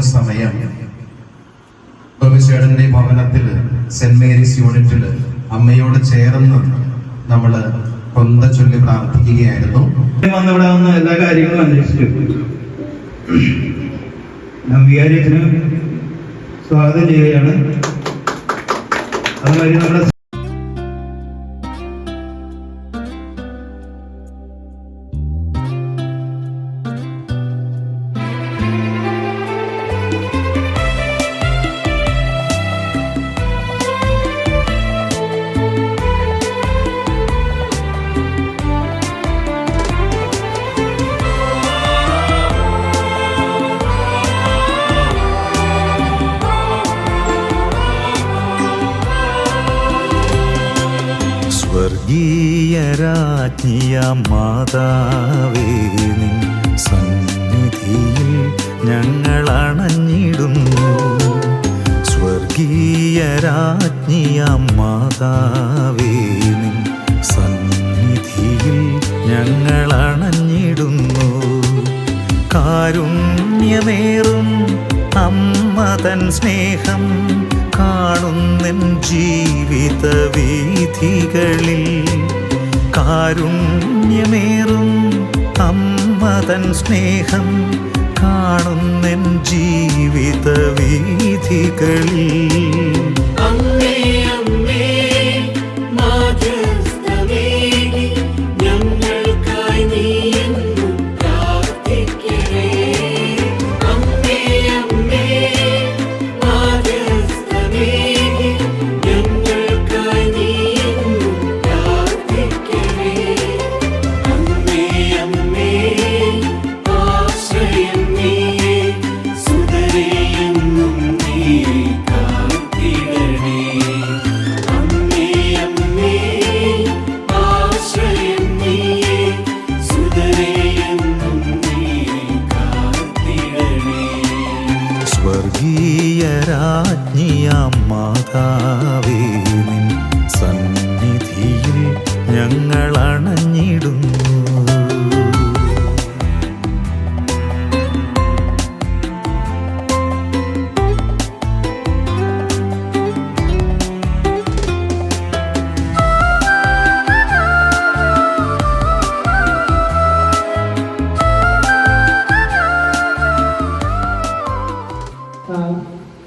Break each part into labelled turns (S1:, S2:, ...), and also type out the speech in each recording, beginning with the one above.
S1: പോകുന്ന സമയം ബോബിച്ചേട്ടന്റെ ഭവനത്തിൽ സെന്റ് മേരീസ് യൂണിറ്റിൽ അമ്മയോട് ചേർന്ന് നമ്മള് കൊന്ത ചൊല്ലി പ്രാർത്ഥിക്കുകയായിരുന്നു.
S2: വന്നിവിടെ വന്ന് എല്ലാ കാര്യങ്ങളും അന്വേഷിച്ചു. വികാരിയത്തിന് സ്വാഗതം ചെയ്യുകയാണ്. അതുമാതിരി നമ്മുടെ
S3: സ്വർഗീയരാജ്ഞിയാം മാതാവേ, നിൻ സന്നിധിയിൽ ഞങ്ങൾ അണഞ്ഞിടുന്നു. സ്വർഗീയരാജ്ഞിയാം മാതാവേ, നിൻ സന്നിധിയിൽ ഞങ്ങൾ അണഞ്ഞിടുന്നു. കാരുണ്യമേറും അമ്മ തൻ സ്നേഹം കാണുന്നെൻ ജീവിത വീഥികളിൽ. കാരുണ്യമേറും അമ്മ തൻ സ്നേഹം കാണുന്നെൻ ജീവിത വീഥികളിൽ. സ്വർഗീയരാജ്ഞിയാം മാതാവേ, നിൻ സന്നിധിയിൽ ഞങ്ങൾ അണഞ്ഞിടുന്നു.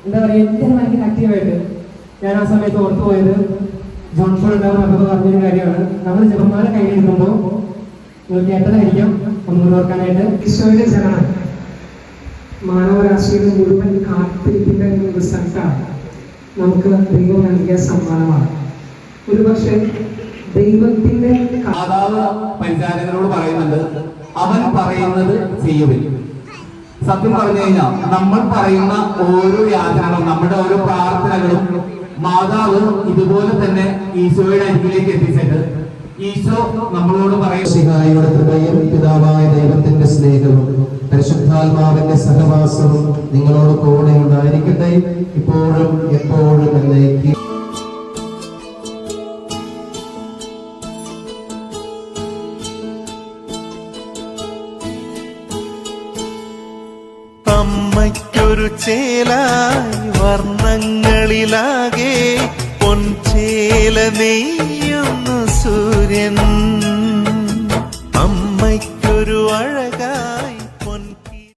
S4: എന്താ പറയുക, എനിക്ക് ഭയങ്കര ആക്റ്റീവായിട്ട് ഞാൻ ആ സമയത്ത് ഓർത്തു പോയത് ജോൺസൺ ഉണ്ടാവുന്ന പറഞ്ഞൊരു കാര്യമാണ്. നമ്മൾ ജപമാല കയ്യിലെടുക്കുമ്പോൾ നിങ്ങൾ കേട്ടതായിരിക്കാം, ഒന്നുകൂടി ഓർക്കാനായിട്ട്. ഈശോയുടെ ജനനം മാനവരാശിയുടെ മുഴുവൻ കാത്തിരിപ്പിന്റെ ഒരു സ്ഥലത്താണ് നമുക്ക് ദൈവം നൽകിയ സമ്മാനമാണ്. ഒരുപക്ഷെ ദൈവത്തിന്റെ
S5: മാതാവ് പരിചാരകരോട് പറയുന്നുണ്ട്, അവൻ പറയുന്നത് ചെയ്യുവിൻ. സത്യം പറഞ്ഞു കഴിഞ്ഞാൽ നമ്മൾ പറയുന്ന ഓരോ യാത്രകളും, നമ്മുടെ ഓരോ പ്രാർത്ഥനകളും മാതാവ് ഇതുപോലെ തന്നെ ഈശോയുടെ അരികിലേക്ക് എത്തിച്ചിട്ട് ഈശോ നമ്മളോട്
S6: പറയുന്ന കൃപയും പിതാവായ ദൈവത്തിന്റെ സ്നേഹവും പരിശുദ്ധാത്മാവിന്റെ സഹവാസവും നിങ്ങളോട് കൂടെ ഉണ്ടായിരിക്കട്ടെ, ഇപ്പോഴും എപ്പോഴും എന്നേക്കും.
S3: അമ്മയ്ക്കൊരു ചേലായി വർണ്ണങ്ങളിലാകെ പൊൻചേല നെയ്യുന്നു സൂര്യൻ. അമ്മയ്ക്കൊരു അഴകാ